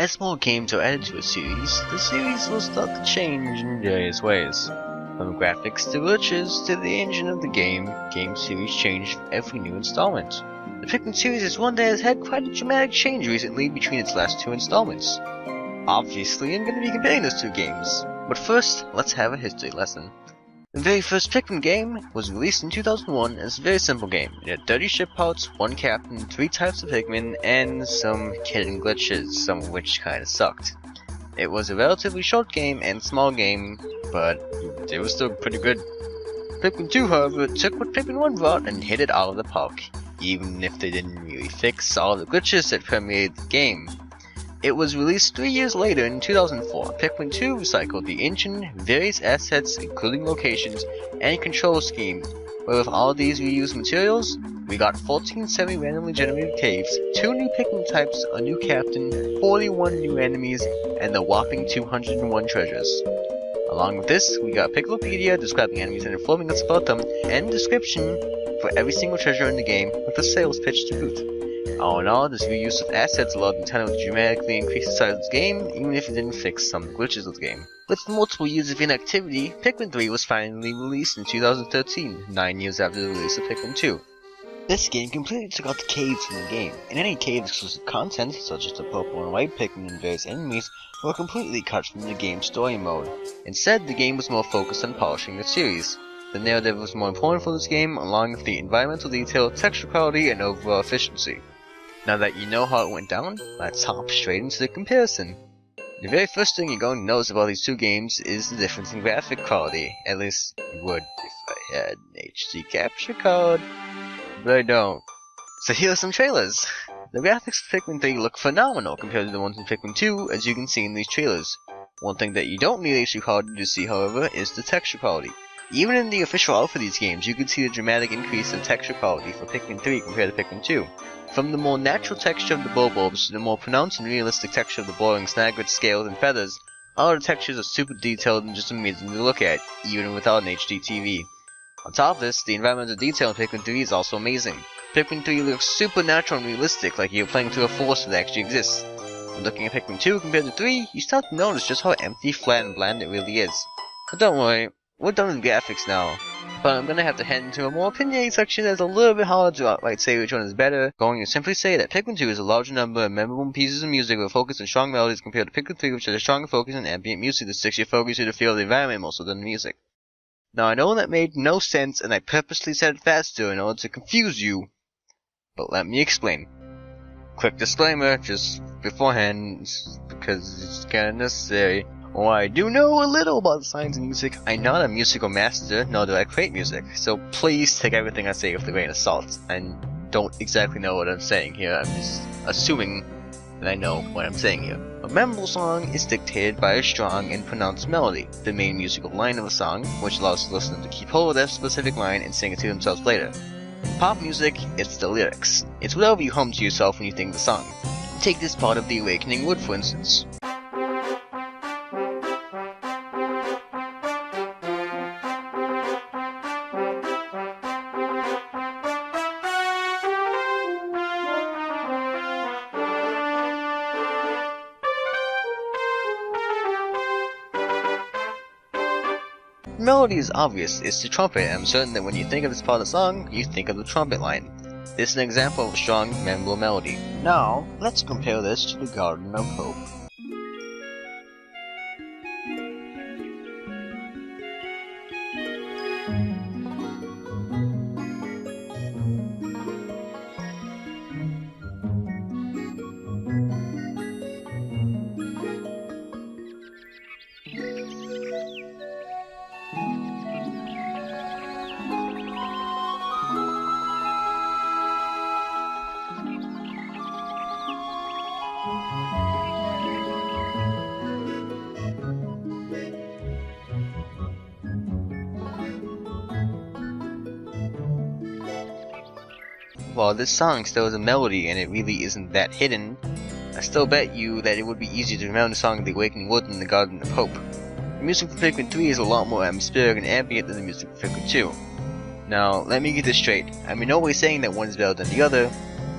As more games are added to a series, the series will start to change in various ways. From graphics to glitches to the engine of the game series change for every new installment. The Pikmin series is one that has had quite a dramatic change recently between its last two installments. Obviously, I'm going to be comparing those two games, but first, let's have a history lesson. The very first Pikmin game was released in 2001 as a very simple game. It had 30 ship parts, 1 captain, 3 types of Pikmin, and some hidden glitches, some of which kinda sucked. It was a relatively short game and small game, but it was still pretty good. Pikmin 2, however, took what Pikmin 1 brought and hit it out of the park, even if they didn't really fix all the glitches that permeated the game. It was released 3 years later in 2004. Pikmin 2 recycled the engine, various assets including locations, and control scheme, where with all these reused materials, we got 14 semi-randomly generated caves, 2 new Pikmin types, a new captain, 41 new enemies, and a whopping 201 treasures. Along with this, we got Piklopedia describing enemies and informing us about them, and description for every single treasure in the game with a sales pitch to boot. All in all, this reuse of assets allowed Nintendo to dramatically increase the size of the game, even if it didn't fix some of the glitches of the game. With multiple years of inactivity, Pikmin 3 was finally released in 2013, 9 years after the release of Pikmin 2. This game completely took out the caves from the game, and any cave-exclusive content, such as the purple and white Pikmin and various enemies, were completely cut from the game's story mode. Instead, the game was more focused on polishing the series. The narrative was more important for this game, along with the environmental detail, texture quality, and overall efficiency. Now that you know how it went down, let's hop straight into the comparison. The very first thing you're going to notice about these two games is the difference in graphic quality. At least you would if I had an HD capture card, but I don't. So here are some trailers. The graphics of Pikmin 3 look phenomenal compared to the ones in Pikmin 2, as you can see in these trailers. One thing that you don't need HD quality to see, however, is the texture quality. Even in the official art for these games, you can see the dramatic increase in texture quality for Pikmin 3 compared to Pikmin 2. From the more natural texture of the bulbs to the more pronounced and realistic texture of the boring snaglet, scales, and feathers, all the textures are super detailed and just amazing to look at, even without an HD TV. On top of this, the environmental detail in Pikmin 3 is also amazing. Pikmin 3 looks super natural and realistic, like you're playing through a forest that actually exists. When looking at Pikmin 2 compared to 3, you start to notice just how empty, flat, and bland it really is. But don't worry, we're done with graphics now. But I'm gonna have to head into a more opinionated section that's a little bit harder to outright say which one is better. Going to simply say that Pikmin 2 is a larger number of memorable pieces of music with a focus on strong melodies compared to Pikmin 3, which has a stronger focus on ambient music that sticks your focus to the feel of the environment more so than the music. Now I know that made no sense and I purposely said it faster in order to confuse you, but let me explain. Quick disclaimer, just beforehand, because it's kinda necessary. While I do know a little about the science of music, I'm not a musical master, nor do I create music, so please take everything I say with a grain of salt. I don't exactly know what I'm saying here, I'm just assuming that I know what I'm saying here. A memorable song is dictated by a strong and pronounced melody, the main musical line of a song, which allows the listener to keep hold of that specific line and sing it to themselves later. In pop music, it's the lyrics. It's whatever you hum to yourself when you think of the song. Take this part of The Awakening Wood for instance. The melody is obvious, it's the trumpet, and I'm certain that when you think of this part of the song, you think of the trumpet line. This is an example of a strong, memorable melody. Now, let's compare this to the Garden of Hope. While this song still has a melody and it really isn't that hidden, I still bet you that it would be easier to remember the song The Awakening Wood than The Garden of Hope. The music for Pikmin 3 is a lot more atmospheric and ambient than the music for Pikmin 2. Now, let me get this straight. I'm in no way saying that one is better than the other,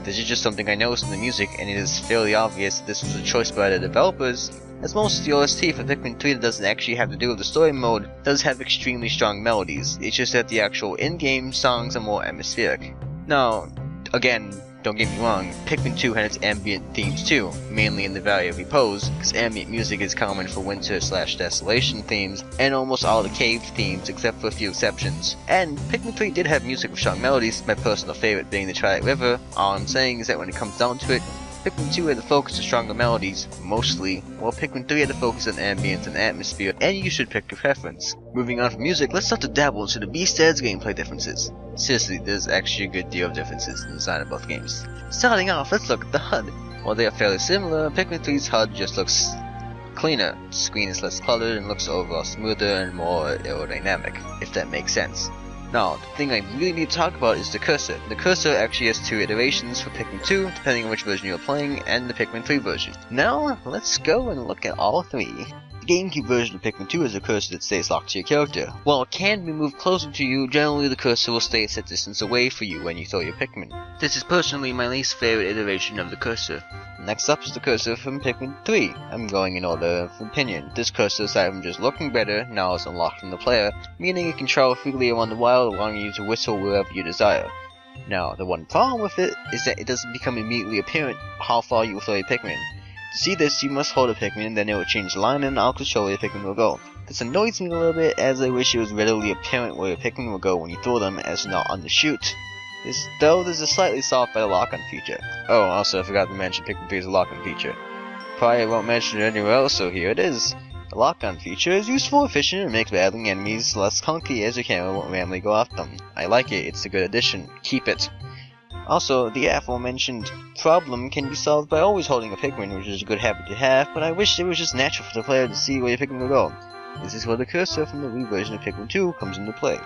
This is just something I noticed in the music, and it is fairly obvious that this was a choice by the developers, as most of the OST for Pikmin 3 that doesn't actually have to do with the story mode does have extremely strong melodies. It's just that the actual in-game songs are more atmospheric. Now, again, don't get me wrong, Pikmin 2 had its ambient themes too, mainly in the Valley of Repose, because ambient music is common for winter/desolation themes, and almost all the cave themes except for a few exceptions. And Pikmin 3 did have music with strong melodies, my personal favorite being the Twilight River. All I'm saying is that when it comes down to it, Pikmin 2 had the focus on stronger melodies, mostly, while Pikmin 3 had the focus on ambience and atmosphere, and you should pick your preference. Moving on from music, let's start to dabble into the B-Stads gameplay differences. Seriously, there's actually a good deal of differences in the design of both games. Starting off, let's look at the HUD. While they are fairly similar, Pikmin 3's HUD just looks cleaner. The screen is less cluttered and looks overall smoother and more aerodynamic, if that makes sense. Now, the thing I really need to talk about is the cursor. The cursor actually has two iterations for Pikmin 2, depending on which version you're playing, and the Pikmin 3 version. Now, let's go and look at all three. The GameCube version of Pikmin 2 has a cursor that stays locked to your character. While it can be moved closer to you, generally the cursor will stay a set distance away for you when you throw your Pikmin. This is personally my least favorite iteration of the cursor. Next up is the cursor from Pikmin 3. I'm going in order of opinion. This cursor, aside from just looking better, now is unlocked from the player, meaning it can travel freely around the wild, allowing you to whistle wherever you desire. Now, the one problem with it is that it doesn't become immediately apparent how far you will throw your Pikmin. To see this, you must hold a Pikmin, then it will change the line and out control where your Pikmin will go. This annoys me a little bit, as I wish it was readily apparent where your Pikmin will go when you throw them, as not on the shoot. Though this is slightly solved by the lock-on feature. Oh, also I forgot to mention Pikmin 3 is a lock-on feature. Probably won't mention it anywhere else, so here it is. The lock-on feature is useful, efficient, and makes battling enemies less clunky as your camera won't randomly go off them. I like it, it's a good addition. Keep it. Also, the aforementioned problem can be solved by always holding a Pikmin, which is a good habit to have, but I wish it was just natural for the player to see where your Pikmin will go. This is where the cursor from the Wii version of Pikmin 2 comes into play.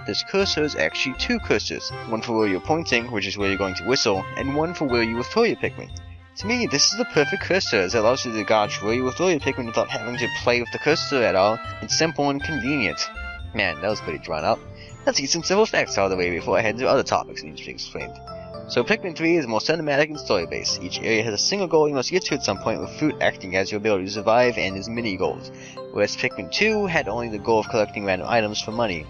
This cursor is actually two cursors, one for where you're pointing, which is where you're going to whistle, and one for where you will throw your Pikmin. To me, this is the perfect cursor, as it allows you to gauge where you will throw your Pikmin without having to play with the cursor at all. It's simple and convenient. Man, that was pretty drawn out. Let's get some simple facts out of the way before I head to other topics that need to be explained. So Pikmin 3 is more cinematic and story-based. Each area has a single goal you must get to at some point, with fruit acting as your ability to survive and as mini-goals, whereas Pikmin 2 had only the goal of collecting random items for money.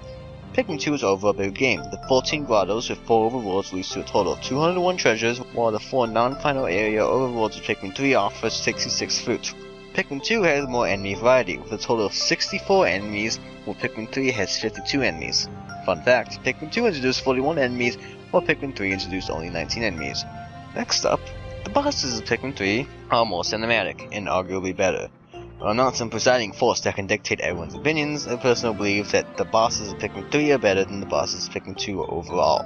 Pikmin 2 is overall a big game. The 14 grottos with 4 overworlds leads to a total of 201 treasures, while the 4 non-final area overworlds of Pikmin 3 offers 66 fruit. Pikmin 2 has more enemy variety, with a total of 64 enemies, while Pikmin 3 has 52 enemies. Fun fact, Pikmin 2 introduced 41 enemies, while Pikmin 3 introduced only 19 enemies. Next up, the bosses of Pikmin 3 are more cinematic, and arguably better. While not some presiding force that can dictate everyone's opinions, I personally believe that the bosses of Pikmin 3 are better than the bosses of Pikmin 2 overall.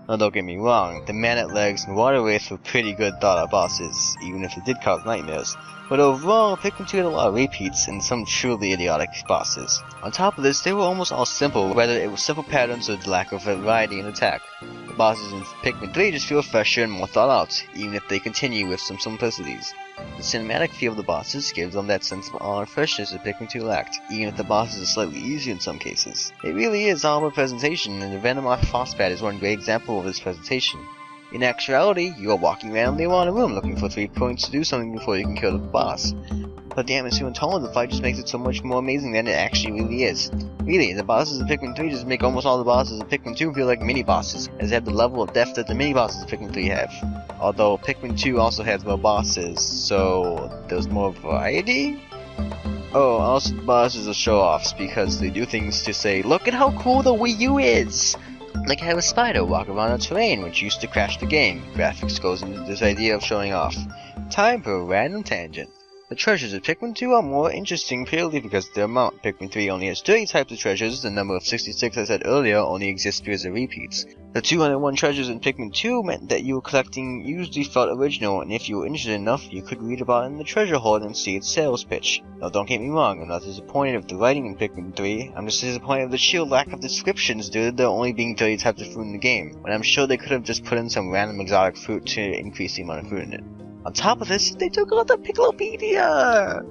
Now don't get me wrong, the Man-at Legs and Water Wraiths were pretty good thought out bosses, even if it did cause nightmares. But overall, Pikmin 2 had a lot of repeats and some truly idiotic bosses. On top of this, they were almost all simple, whether it was simple patterns or the lack of variety in attack. The bosses in Pikmin 3 just feel fresher and more thought out, even if they continue with some simplicities. The cinematic feel of the bosses gives them that sense of awe and freshness that Pikmin 2 lacked, even if the bosses are slightly easier in some cases. It really is all about presentation, and the Venomoth Frostbat is one great example of this presentation. In actuality, you are walking randomly around a room looking for 3 points to do something before you can kill the boss. But the atmosphere and tone of the fight just makes it so much more amazing than it actually really is. Really, the bosses of Pikmin 3 just make almost all the bosses of Pikmin 2 feel like mini-bosses, as they have the level of depth that the mini-bosses of Pikmin 3 have. Although Pikmin 2 also has more bosses, so there's more variety? Oh, also the bosses are show-offs because they do things to say, look at how cool the Wii U is! Like have a spider walk around a terrain, which used to crash the game. Graphics goes into this idea of showing off. Time for a random tangent. The treasures of Pikmin 2 are more interesting purely because of their amount. Pikmin 3 only has 30 types of treasures, the number of 66 I said earlier only exists because of repeats. The 201 treasures in Pikmin 2 meant that you were collecting usually felt original, and if you were interested enough, you could read about it in the treasure hoard and see its sales pitch. Now don't get me wrong, I'm not disappointed with the writing in Pikmin 3, I'm just disappointed with the sheer lack of descriptions due to there only being 30 types of fruit in the game, when I'm sure they could have just put in some random exotic fruit to increase the amount of fruit in it. On top of this, they took out the Piccolopedia!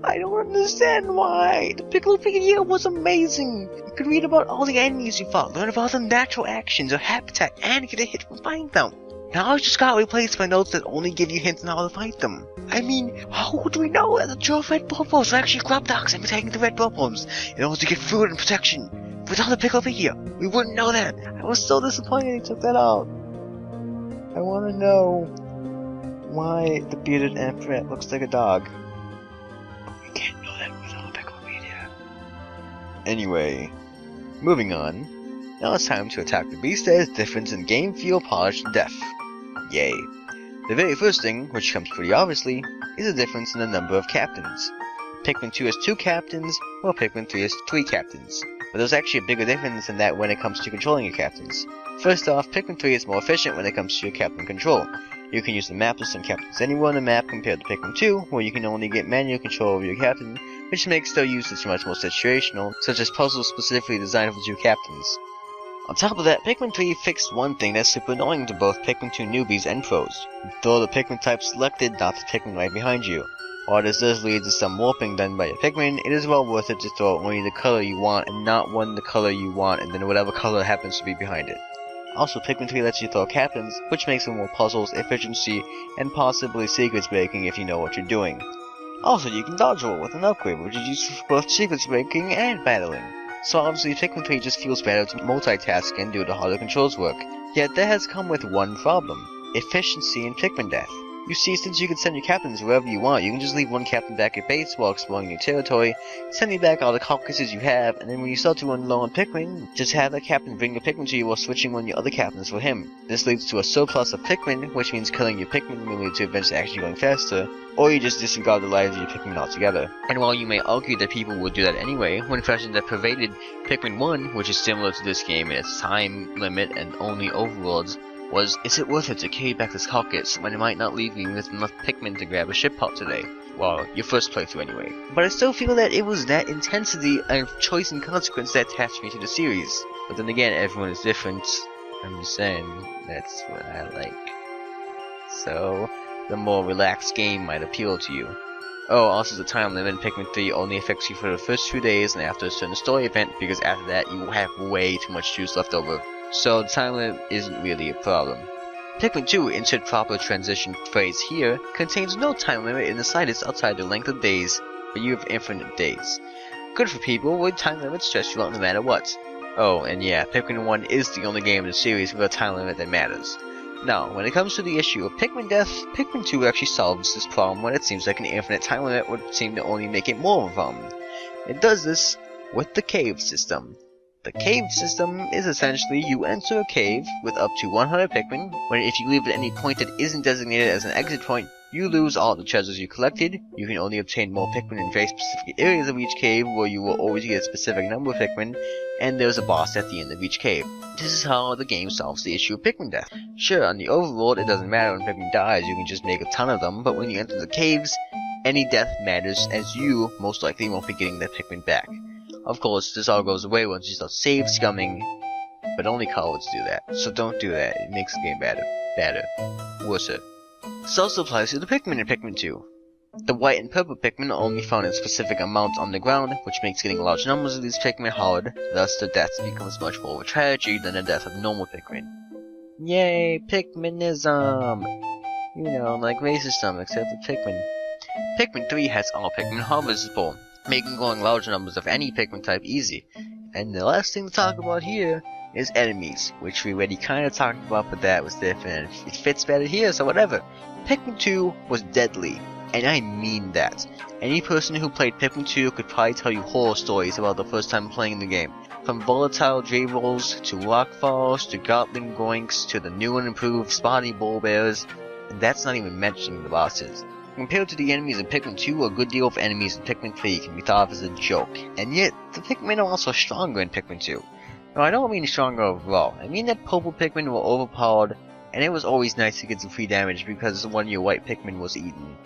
I don't understand why! The Piccolopedia was amazing! You could read about all the enemies you fought, learn about their natural actions or habitat, and get a hit from finding them! Now I just got replaced by notes that only give you hints on how to fight them. I mean, how would we know that the true red bubbles are actually crop dogs and protecting the red bubbles in order to get food and protection? Without a Picklepedia, we wouldn't know that. I was so disappointed he took that out. I want to know why the bearded Ampharet looks like a dog. But we can't know that without a Picklepedia. Anyway, moving on. Now it's time to attack the beast that is different in game, feel, polish, and depth. Yay. The very first thing, which comes pretty obviously, is a difference in the number of captains. Pikmin 2 has 2 captains, while Pikmin 3 has 3 captains. But there's actually a bigger difference than that when it comes to controlling your captains. First off, Pikmin 3 is more efficient when it comes to your captain control. You can use the map to send captains anywhere on the map compared to Pikmin 2, where you can only get manual control over your captain, which makes their usage much more situational, such as puzzles specifically designed for 2 captains. On top of that, Pikmin 3 fixed one thing that's super annoying to both Pikmin 2 newbies and pros. Throw the Pikmin type selected, not the Pikmin right behind you. While this does lead to some warping done by your Pikmin, it is well worth it to throw only the color you want and not the color you want and then whatever color happens to be behind it. Also, Pikmin 3 lets you throw captains, which makes for more puzzles, efficiency, and possibly secrets breaking if you know what you're doing. Also, you can dodge roll with an upgrade, which is used for both secrets breaking and battling. So obviously Pikmin 3 just feels better to multitask and do the harder controls work. Yet that has come with one problem: efficiency in Pikmin death. You see, since you can send your captains wherever you want, you can just leave one captain back at base while exploring your territory, sending back all the carcasses you have, and then when you start to run low on Pikmin, just have that captain bring your Pikmin to you while switching one of your other captains for him. This leads to a surplus of Pikmin, which means killing your Pikmin will lead to eventually actually going faster, or you just disregard the lives of your Pikmin altogether. And while you may argue that people would do that anyway, one question that pervaded Pikmin 1, which is similar to this game in its time limit and only overlords, was, is it worth it to carry back this carcass when it might not leave you with enough Pikmin to grab a ship part today? Well, your first playthrough anyway. But I still feel that it was that intensity of choice and consequence that attached me to the series. But then again, everyone is different. I'm just saying, that's what I like. So, the more relaxed game might appeal to you. Oh, also the time limit in Pikmin 3 only affects you for the first 2 days and after a certain story event, because after that you have way too much juice left over. So the time limit isn't really a problem. Pikmin 2, insert proper transition phrase here, contains no time limit in the slightest outside the length of days, but you have infinite days. Good for people with time limits stress you out no matter what. Oh, and yeah, Pikmin 1 is the only game in the series with a time limit that matters. Now, when it comes to the issue of Pikmin death, Pikmin 2 actually solves this problem when it seems like an infinite time limit would seem to only make it more of a problem. It does this with the cave system. The cave system is essentially you enter a cave with up to 100 Pikmin, when if you leave at any point that isn't designated as an exit point, you lose all the treasures you collected. You can only obtain more Pikmin in very specific areas of each cave where you will always get a specific number of Pikmin, and there's a boss at the end of each cave. This is how the game solves the issue of Pikmin death. Sure, on the overworld it doesn't matter when Pikmin dies, you can just make a ton of them, but when you enter the caves, any death matters as you most likely won't be getting that Pikmin back. Of course, this all goes away once you start save scumming, but only cowards do that, so don't do that. It makes the game better, worse. This also applies to the Pikmin in Pikmin 2. The white and purple Pikmin are only found in specific amounts on the ground, which makes getting large numbers of these Pikmin hard, thus the death becomes much more of a tragedy than the death of normal Pikmin. Yay, Pikminism! You know, like racism, except for Pikmin. Pikmin 3 has all Pikmin harvestable, making growing large numbers of any Pikmin type easy. And the last thing to talk about here is enemies, which we already kinda talked about, but that was different. It fits better here, so whatever. Pikmin 2 was deadly, and I mean that. Any person who played Pikmin 2 could probably tell you horror stories about the first time playing the game. From volatile Dravols, to rockfalls, to Gotling Goinks, to the new and improved Spotty Bull Bears, and that's not even mentioning the bosses. Compared to the enemies in Pikmin 2, a good deal of enemies in Pikmin 3 can be thought of as a joke, and yet, the Pikmin are also stronger in Pikmin 2. Now, I don't mean stronger overall, I mean that purple Pikmin were overpowered, and it was always nice to get some free damage because one of your white Pikmin was eaten.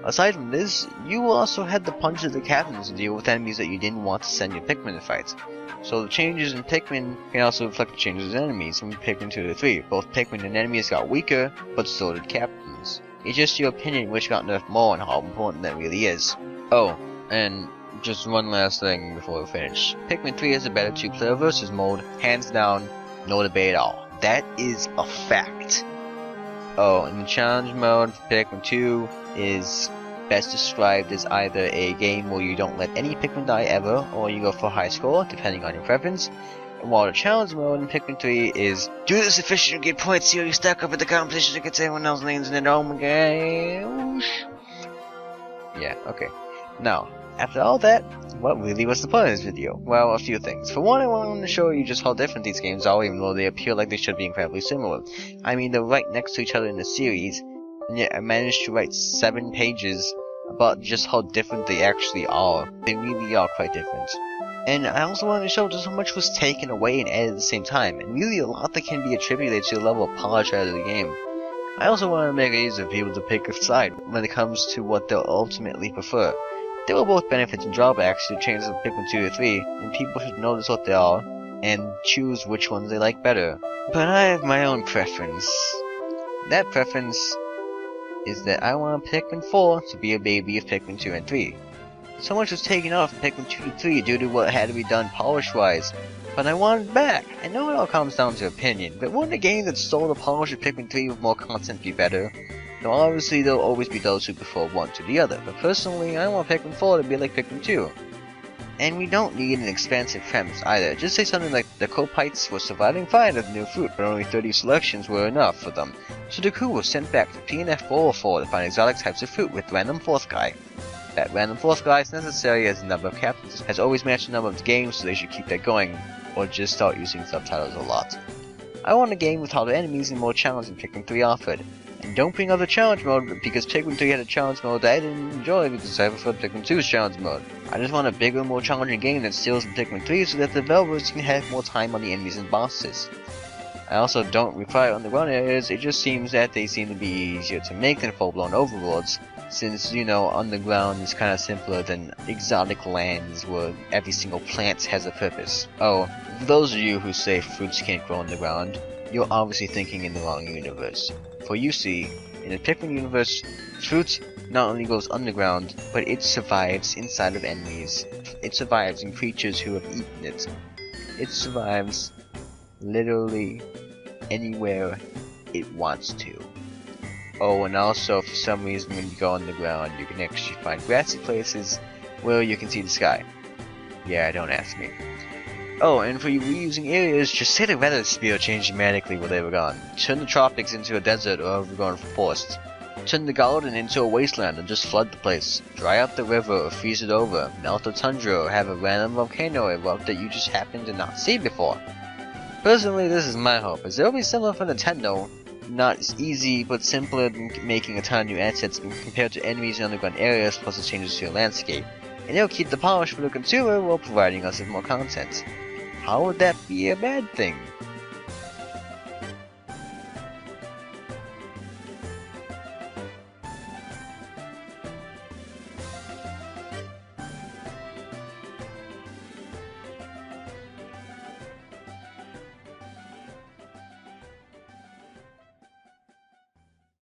Aside from this, you also had the punch of the captains to deal with enemies that you didn't want to send your Pikmin to fight. So the changes in Pikmin can also reflect the changes in enemies from Pikmin 2 to 3. Both Pikmin and enemies got weaker, but so did captains. It's just your opinion which got nerfed more and how important that really is. Oh, and just one last thing before we finish. Pikmin 3 has a better 2-player versus mode, hands down, no debate at all. That is a fact. Oh, and the challenge mode for Pikmin 2 is best described as either a game where you don't let any Pikmin die ever, or you go for a high score, depending on your preference. And while the challenge mode in Pikmin 3 is do this efficient, get points here, you stack up at the competition against everyone else lanes in it, oh my gosh. Yeah, okay. Now, after all that, what really was the point of this video? Well, a few things. For one, I wanted to show you just how different these games are, even though they appear like they should be incredibly similar. I mean, they're right next to each other in the series, and yet I managed to write 7 pages about just how different they actually are. They really are quite different. And I also wanted to show just how much was taken away and added at the same time, and really a lot that can be attributed to the level of polish out of the game. I also wanted to make it easier for people to pick a side when it comes to what they'll ultimately prefer. There are both benefits and drawbacks to changes of Pikmin 2 to 3, and people should notice what they are, and choose which ones they like better. But I have my own preference. That preference is that I want Pikmin 4 to be a baby of Pikmin 2 and 3. So much was taken off from Pikmin 2 to 3 due to what had to be done polish-wise, but I want it back. I know it all comes down to opinion, but wouldn't a game that stole the polish of Pikmin 3 with more content be better? Now obviously there'll always be those who prefer one to the other, but personally I want Pikmin 4 to be like Pikmin 2. And we don't need an expansive premise either, just say something like the Copites were surviving fine with new fruit, but only 30 selections were enough for them, so the crew was sent back to PNF 404 to find exotic types of fruit with random fourth guy. That random fourth guy is necessary as the number of captains has always matched the number of games, so they should keep that going, or just start using subtitles a lot. I want a game with harder enemies and more challenge than Pikmin 3 offered. And don't bring up the challenge mode because Pikmin 3 had a challenge mode that I didn't enjoy because I preferred Pikmin 2's challenge mode. I just want a bigger, more challenging game that steals from Pikmin 3 so that the developers can have more time on the enemies and bosses. I also don't require underground areas, it just seems that they seem to be easier to make than full-blown overworlds, since, you know, underground is kinda simpler than exotic lands where every single plant has a purpose. Oh, for those of you who say fruits can't grow underground, you're obviously thinking in the wrong universe. For you see, in the Pikmin universe, fruit not only goes underground, but it survives inside of enemies. It survives in creatures who have eaten it. It survives literally anywhere it wants to. Oh, and also for some reason when you go underground, you can actually find grassy places where you can see the sky. Yeah, don't ask me. Oh, and for you reusing areas, just say the weather sphere changed dramatically while they were gone. Turn the tropics into a desert or overgrown forest. Turn the garden into a wasteland and just flood the place. Dry out the river or freeze it over. Melt the tundra or have a random volcano erupt that you just happened to not see before. Personally, this is my hope, as it will be similar for Nintendo. Not as easy, but simpler than making a ton of new assets compared to enemies in underground areas plus the changes to your landscape. And it'll keep the polish for the consumer while providing us with more content. How would that be a bad thing?